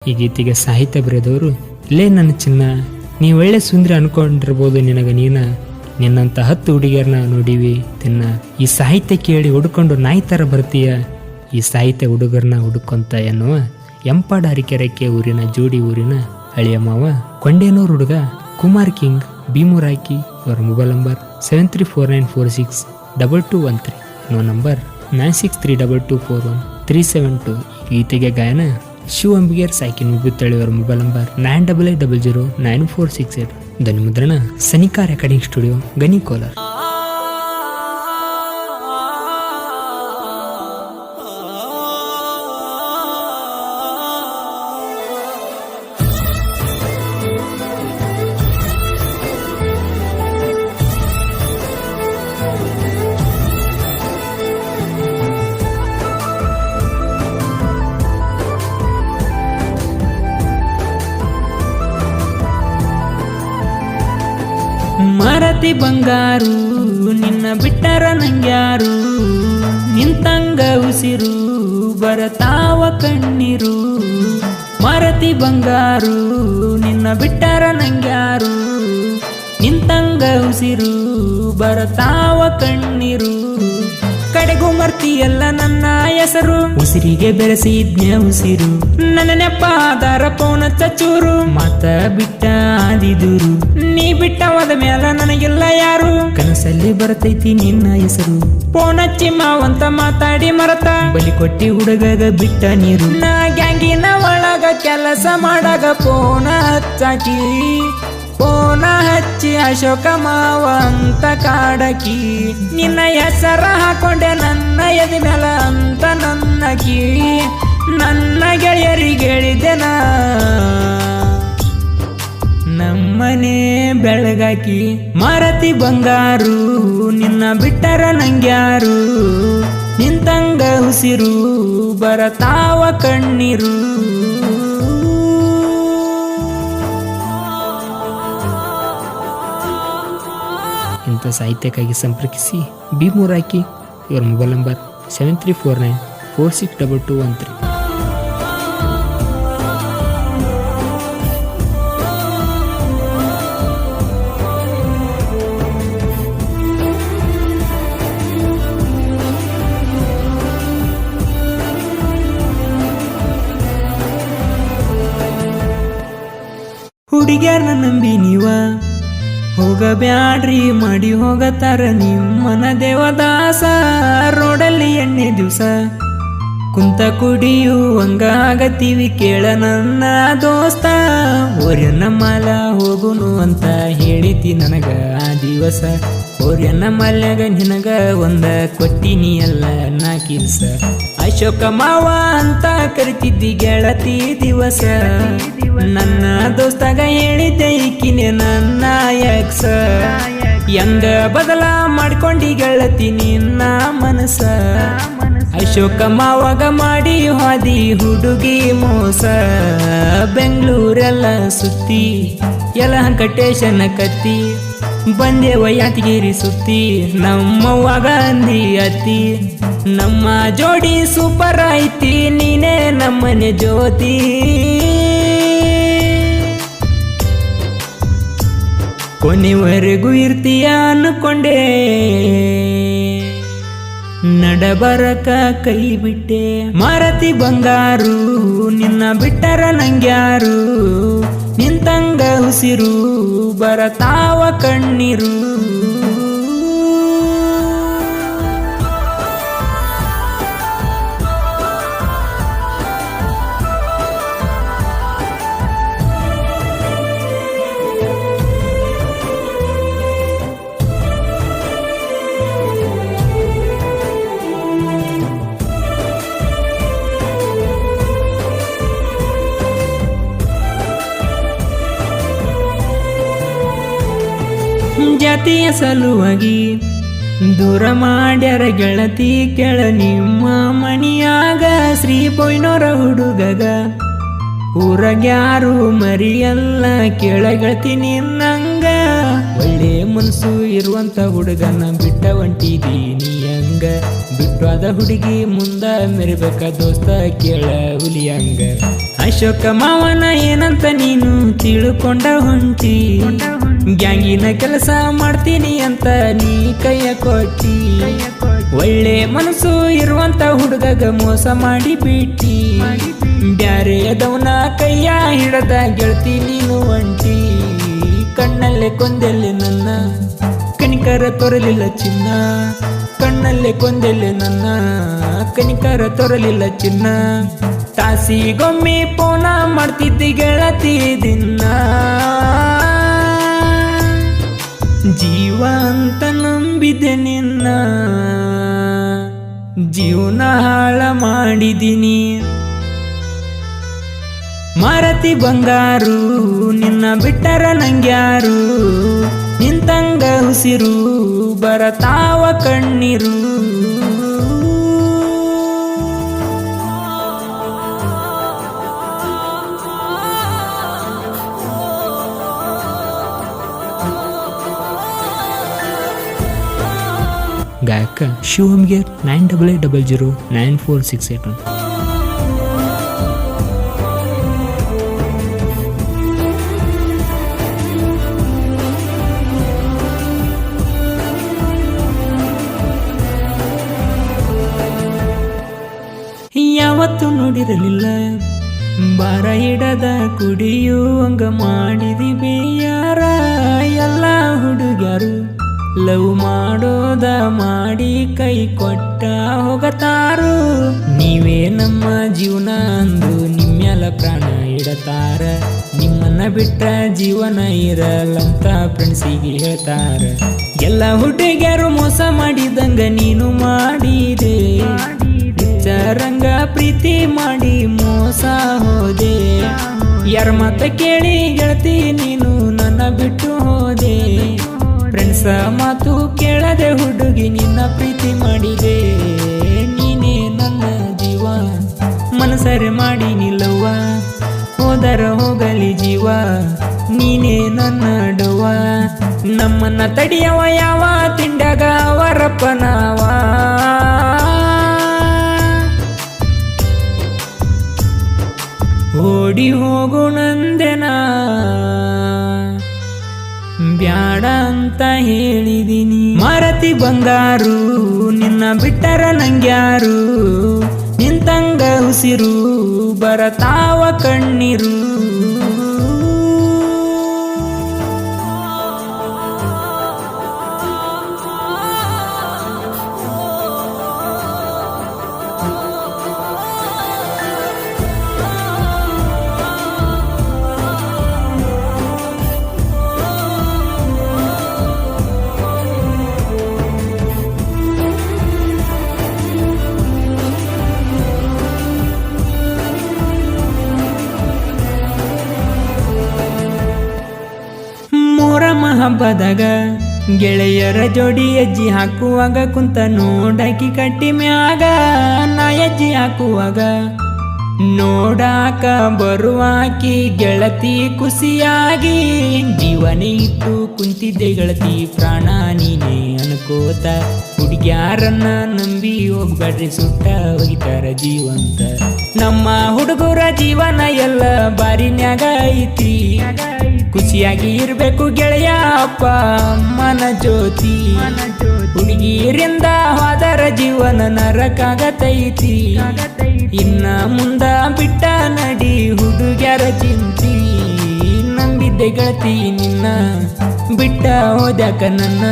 ಈ ಗೀತೆಗೆ ಸಾಹಿತ್ಯ ಬರೆದವರು ಲೇ ನನ್ನ ಚಿನ್ನ, ನೀ ಒಳ್ಳೆ ಸುಂದರಿ ಅನ್ಕೊಂಡಿರ್ಬೋದು, ನಿನಗ ನಿನ್ನಂತ 10 ಹುಡುಗಿಯರನ್ನ ನೋಡಿವಿ ತಿನ್ನ. ಈ ಸಾಹಿತ್ಯ ಕೇಳಿ ಹುಡ್ಕೊಂಡು ನಾಯಿ ಥರ ಬರ್ತೀಯ, ಈ ಸಾಹಿತ್ಯ ಹುಡುಗರನ್ನ ಹುಡುಕೊಂತ ಎನ್ನುವ ಎಂಪಾಡ ಅರಿಕೆರೆಕ್ಕೆ ಊರಿನ ಜೋಡಿ ಊರಿನ ಹಳೆಯ ಮಾವ ಕೊಂಡೇನೂರು ಹುಡುಗ ಕುಮಾರ್ ಕಿಂಗ್ ಭೀಮುರಾಕಿ. ಅವರ ಮೊಬೈಲ್ ನಂಬರ್ 7349462213, ನೋ ನಂಬರ್ 9632241372. ಗೀತೆಗೆ ಗಾಯನ ಶಿವ ಅಂಬಿಗೇರ್ ಸಾಕಿನ್ ಮುಗುತ್ತಳಿಯವರ ಮೊಬೈಲ್ ನಂಬರ್ 98809468. ಧ್ವನಿ ಮುದ್ರಣ ಸನಿಕಾ ರೆಕಾರ್ಡಿಂಗ್ ಸ್ಟುಡಿಯೋ, ಗನಿ, ಕೋಲಾರ. ಮರತಿ ಬಂಗಾರು ನಿನ್ನ ಬಿಟ್ಟರ ನಂಗ್ಯಾರು, ನಿಂತಂಗ ಉಸಿರು ಬರತಾವ ಕಣ್ಣೀರು. ಮರತಿ ಬಂಗಾರು ನಿನ್ನ ಬಿಟ್ಟರ ನಂಗ್ಯಾರು, ನಿಂತಂಗ ಉಸಿರು ಬರತಾವ ಕಣ್ಣೀರು. ಕಡೆಗೂ ಮರ್ತಿಯಲ್ಲ ನನ್ನ ಹೆಸರು, ಉಸಿರಿಗೆ ಬೆರೆಸಿದ್ನ್ಯ ಉಸಿರು. ನನ್ನ ನೆಪಾದಾರ ಪೌನ ಚೂರು, ಮತ ಬಿಟ್ಟ ಆದಿದೂರು. ನೀ ಬಿಟ್ಟವಾದ ಮ್ಯಾಲ ನನಗೆಲ್ಲ ಯಾರು, ಕನಸಲ್ಲಿ ಬರ್ತೈತಿ ನಿನ್ನ ಹೆಸರು. ಪೋನಚ್ಚಿ ಮಾವಂತ ಮಾತಾಡಿ ಮರತ, ಬಲಿ ಕೊಟ್ಟಿ ಹುಡುಗಗ ಬಿಟ್ಟ ನೀರು. ನಾ ಗ್ಯಾಂಗಿನ ಒಳಗ ಕೆಲಸ ಮಾಡಾಗ ಪೋನ ಹಚ್ಚಾಕಿ, ಪೋನ ಹಚ್ಚಿ ಅಶೋಕ ಮಾವ ಅಂತ ಕಾಡಕಿ. ನಿನ್ನ ಹೆಸರ ಹಾಕೊಂಡೆ ನನ್ನ ಎದೆ ಮೇಲ ಅಂತ ನನ್ನಕಿ. ನನ್ನ ಗೆಳೆಯರಿಗೆ ಹೇಳಿದೆನ ನಮ್ಮನೆ ಬೆಳಗಾಕಿ. ಮರತಿ ಬಂಗಾರು ನಿನ್ನ ಬಿಟ್ಟರ ನಂಗ್ಯಾರು, ನಿಂತಂಗ ಉಸಿರು ಬರತಾವ ಕಣ್ಣೀರು. ಇಂಥ ಸಾಹಿತ್ಯಕ್ಕಾಗಿ ಸಂಪರ್ಕಿಸಿ ಭೀಮುರಾಕಿ. ಇವರ ಮೊಬೈಲ್ ನಂಬರ್ 7349462213. ಹುಡುಗ್ಯಾರನ್ನ ನಂಬಿ ನೀವ ಹೋಗಬ್ಯಾಡ್ರಿ, ಮಾಡಿ ಹೋಗತಾರ ನಿಮ್ಮನ ದೇವದಾಸ. ರೋಡಲ್ಲಿ ಎಣ್ಣೆ ದಿವಸ ಕುಂತ ಕುಡಿಯುವಂಗ ಆಗತ್ತೀವಿ ಕೇಳ ನನ್ನ ದೋಸ್ತ. ಓರ್ಯನ್ನ ಮಾಲ ಹೋಗುನು ಅಂತ ಹೇಳಿತಿ ನನಗ ಆ ದಿವಸ. ಓರ್ಯನ್ನ ಮಾಲ್ಯಾಗ ನಿನಗ ಒಂದ ಕೊಟ್ಟಿನಿ ಅಲ್ಲ ನಾ ಕಿಲ್ಸ. ಅಶೋಕ ಮಾವ ಅಂತ ಕರಿತಿದ್ದಿ ಗೆಳತಿ ದಿವಸ. ನನ್ನ ದೋಸ್ತಾಗ ಹೇಳಿದ್ದೆ ಈಕಿನೇ ನನ್ನ ಎಕ್ಸ. ಹೆಂಗ ಬದಲ ಮಾಡ್ಕೊಂಡಿ ಗೆಳತಿ ನಿನ್ನ ಮನಸ. ಅಶೋಕ ಮಾವಾಗ ಮಾಡಿ ಹಾದಿ ಹುಡುಗಿ ಮೋಸ. ಬೆಂಗಳೂರೆಲ್ಲ ಸುತ್ತಿ ಯಲಹಂಕಟೇಶನ ಕತ್ತಿ, ಬಂದೇವ ಯಾದಗಿರಿ ಸುತ್ತಿ ನಮ್ಮವ್ವಾಗ ಅಂದಿ ಅತ್ತಿ. ನಮ್ಮ ಜೋಡಿ ಸೂಪರ್ ಐತಿ, ನೀನೇ ನಮ್ಮನೆ ಜ್ಯೋತಿ. ಕೊನೆವರೆಗೂ ಇರ್ತೀಯ ಅನ್ಕೊಂಡೆ, ನಡಬರಕ ಕೈ ಬಿಟ್ಟೆ. ಮರತಿ ಬಂಗಾರು ನಿನ್ನ ಬಿಟ್ಟರ ನಂಗ್ಯಾರು, ನಿಂತಂಗ ಉಸಿರು ಬರತಾವ ಕಣ್ಣೀರು. ಜಾತಿಯ ಸಲುವಾಗಿ ದೂರ ಮಾಡ್ಯಾರ ಗೆಳತಿ ಕೆಳ ನಿಮ್ಮ ಮಣಿಯಾಗ. ಶ್ರೀ ಪೊಯ್ನೋರ ಹುಡುಗಗ ಊರಾಗ್ಯಾರು ಮರಿಯಲ್ಲ ಕೇಳಗತಿ ನಿನ್ನಂಗ. ಒಳ್ಳೆ ಮನಸ್ಸು ಇರುವಂತ ಹುಡುಗನ ಬಿಟ್ಟ ಹೊಂಟಿದೀನಿ ಹಂಗ. ಬಿಟ್ಟಾದ ಹುಡುಗಿ ಮುಂದ ಮೆರಿಬೇಕ ದೋಸ್ತ ಕೇಳ ಹುಲಿಯಂಗ. ಅಶೋಕ ಮಾವನ ಏನಂತ ನೀನು ತಿಳ್ಕೊಂಡ ಹೊಂಟಿ ಗ್ಯಾಂಗಿನ ಕೆಲಸ ಮಾಡ್ತೀನಿ ಅಂತ ನೀ ಕೈಯ ಕೊಟ್ಟಿ ಒಳ್ಳೆ ಮನಸ್ಸು ಇರುವಂತ ಹುಡುಗಗ ಮೋಸ ಮಾಡಿ ಬಿಟ್ಟಿ ಬ್ಯಾರೆಯದವನ ಕೈಯ ಹಿಡದ ಗೆಳತಿ ನೀನು ಒಂಟಿ ಕಣ್ಣಲ್ಲೇ ಕೊಂದೆಲ್ಲೆ ನನ್ನ ಕನಿಕರ ತೊರಲಿಲ್ಲ ಚಿನ್ನ ಕಣ್ಣಲ್ಲೇ ಕೊಂದೆಲ್ಲೆ ನನ್ನ ಕನಿಕರ ತೊರಲಿಲ್ಲ ಚಿನ್ನ ತಾಸಿಗೊಮ್ಮೆ ಪೋನ ಮಾಡ್ತಿದ್ದಿ ಗೆಳತಿ ದಿನ ಜೀವ ಅಂತ ನಂಬಿದೆ ನಿನ್ನ ಜೀವನ ಹಾಳ ಮಾಡಿದಿನಿ ಮಾರತಿ ಬಂಗಾರು ನಿನ್ನ ಬಿಟ್ಟರ ನಂಗ್ಯಾರು ನಿಂತಂಗ ಉಸಿರು ಬರತಾವ ಕಣ್ಣೀರು ಗಾಯಕ ಶಿವಮ್ಗೆ 98009468 ಯಾವತ್ತು ನೋಡಿರಲಿಲ್ಲ ಬಾರ ಇಡದ ಕುಡಿಯುವಂಗ ಮಾಡಿದಿ ಬೇಯಾರ ಎಲ್ಲ ಹುಡುಗರು ಲವ್ ಮಾಡೋದ ಮಾಡಿ ಕೈ ಕೊಟ್ಟ ಹೋಗತಾರು ನೀವೇ ನಮ್ಮ ಜೀವನ ಅಂದು ನಿಮ್ಮೆಲ್ಲ ಪ್ರಾಣ ಇಡತಾರ ನಿಮ್ಮನ್ನ ಬಿಟ್ಟ ಜೀವನ ಇರಲ್ಲಂತ ಫ್ರೆಂಡ್ಸಿಗೆ ಹೇಳ್ತಾರ ಎಲ್ಲ ಹುಡುಗಿಯರು ಮೋಸ ಮಾಡಿದಂಗ ನೀನು ಮಾಡಿದೆ ರಂಗ ಪ್ರೀತಿ ಮಾಡಿ ಮೋಸ ಹೋದೆ ಯಾರ ಮಾತ ಕೇಳಿ ಗೆಳತಿ ನೀನು ನನ್ನ ಬಿಟ್ಟು ಹೋದೆ ಫ್ರೆಂಡ್ಸ ಮಾತು ಕೇಳದೆ ಹುಡುಗಿ ನಿನ್ನ ಪ್ರೀತಿ ಮಾಡಿದೆ ನೀನೇ ನನ್ನ ಜೀವ ಮನಸರೆ ಮಾಡಿ ನಿಲ್ಲವ್ವ ಹೋದರ ಹೋಗಲಿ ಜೀವ ನೀನೇ ನನ್ನ ಅಡುವ ನಮ್ಮನ್ನ ತಡಿಯವ ಯಾವ ತಿಂಡಾಗ ಅವರಪ್ಪನವ ಓಡಿ ಹೋಗು ನಂದೆನ ಬ್ಯಾಡ ಅಂತ ಹೇಳಿದಿನಿ ಮಾರತಿ ಬಂಗಾರು ನಿನ್ನ ಬಿಟ್ಟರ ನಂಗ್ಯಾರು ನಿಂತಂಗ ಉಸಿರು ಬರತಾವ ಕಣ್ಣೀರು ಹಬ್ಬದಾಗ ಗೆಳೆಯರ ಜೋಡಿ ಹೆಜ್ಜಿ ಹಾಕುವಾಗ ಕುಂತ ನೋಡಾಕಿ ಕಟ್ಟಿ ಮ್ಯಾಗ ನಾ ಹೆಜ್ಜಿ ಹಾಕುವಾಗ ನೋಡಾಕ ಬರುವಾಕಿ ಗೆಳತಿ ಖುಷಿಯಾಗಿ ಜೀವನೇ ಇಟ್ಟು ಕುಂತಿದ್ದೆ ಗೆಳತಿ ಪ್ರಾಣ ನೀನೇ ಅನ್ಕೋತ ಹುಡುಗ್ಯಾರನ್ನ ನಂಬಿ ಹೋಗ್ಬೇಡ್ರಿ ಸುಟ್ಟ ಹೋಗಿತಾರ ಜೀವಂತ ನಮ್ಮ ಹುಡುಗರ ಜೀವನ ಎಲ್ಲ ಬಾರಿನ್ಯಾಗ ಐತಿ ಖುಷಿಯಾಗಿ ಇರ್ಬೇಕು ಗೆಳೆಯ ಅಪ್ಪ ಅಮ್ಮನ ಜ್ಯೋತಿ ಹುಡುಗಿಯರಿಂದ ಹೋದರ ಜೀವನ ನರಕಾಗತೈತಿ ಇನ್ನ ಮುಂದ ಬಿಟ್ಟ ನಡಿ ಹುಡುಗ್ಯಾರ ಚಿಂತಿ ನಂಬಿದ್ದೆ ಗೆಳತಿ ನಿನ್ನ ಬಿಟ್ಟ ಹೋದ್ಯಾಕ ನನ್ನ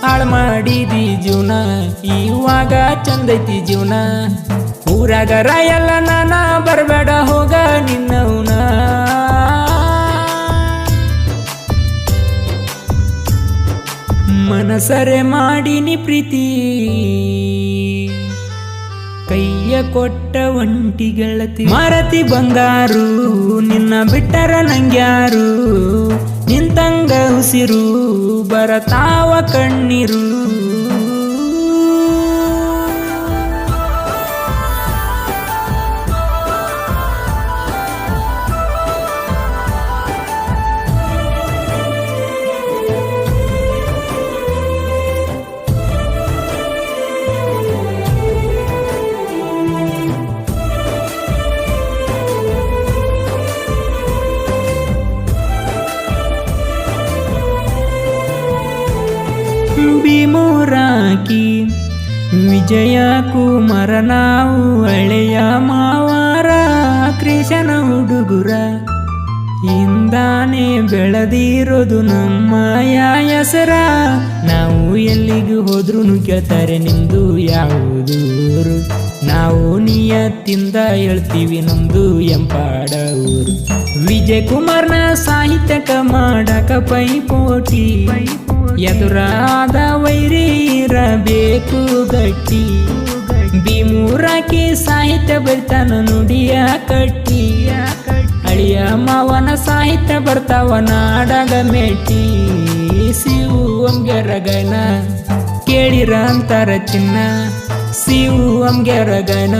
ಹಾಳು ಮಾಡಿದಿ ಜೀವನ ಇವಾಗ ಚಂದೈತಿ ಜೀವನ ಊರಾಗರ ಎಲ್ಲ ನಾನ ಬರಬೇಡ ಹೋಗ ನಿನ್ನವನ ಮನಸರೆ ಮಾಡಿನಿ ಪ್ರೀತಿ ಕೈಯ ಕೊಟ್ಟ ಒಂಟಿ ಗೆಳತಿ ಮಾರತಿ ಬಂಗಾರು ನಿನ್ನ ಬಿಟ್ಟರ ನಂಗ್ಯಾರು ನಿಂತಂಗ ಉಸಿರು ಬರತಾವ ಕಣ್ಣೀರು ಬಾಕಿ ವಿಜಯ ಕುಮಾರ ನಾವು ಹಳೆಯ ಮಾವಾರ ಕೃಷ್ಣ ಹುಡುಗುರ ಹಿಂದಾನೆ ಬೆಳೆದಿರೋದು ನಮ್ಮ ಹೆಸರ ನಾವು ಎಲ್ಲಿಗೂ ಹೋದ್ರೂ ಕೇಳ್ತಾರೆ ನಿಮ್ದು ಯಾವುದು ಊರು ನಾವು ನಿಯತ್ತಿಂದ ಹೇಳ್ತೀವಿ ನಮ್ದು ಎಂಪಾಡ ಊರು ವಿಜಯ್ ಕುಮಾರ್ನ ಸಾಹಿತ್ಯಕ ಮಾಡಕ ಪೈಪೋಟಿ ಎದುರಾದ ವೈರಿ ಇರಬೇಕು ಗಟ್ಟಿ ಭೀಮೂರಾಕಿ ಸಾಹಿತ್ಯ ಬರ್ತಾನ ನುಡಿಯ ಕಟ್ಟಿ ಅಳಿಯ ಮಾವನ ಸಾಹಿತ್ಯ ಬರ್ತಾವ ನಾಡಗ ಮೆಟ್ಟಿ ಶಿವು ಅಂಗೆರಗನ ಕೇಳಿರ ಅಂತಾರ ಚಿನ್ನ ಶಿವು ಅಂಗೆರಗನ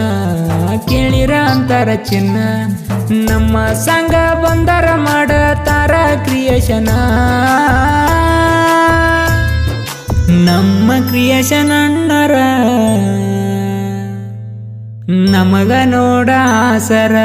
ಕೇಳಿರ ಅಂತಾರ ಚಿನ್ನ ನಮ್ಮ ಸಂಘ ಬಂದರ ಮಾಡತಾರ ಕ್ರಿಯೇಷನ ನಮ್ಮ ಕ್ರಿಯೇಷನ್ ಅಣ್ಣರ ನಮಗ ನೋಡ ಆಸರ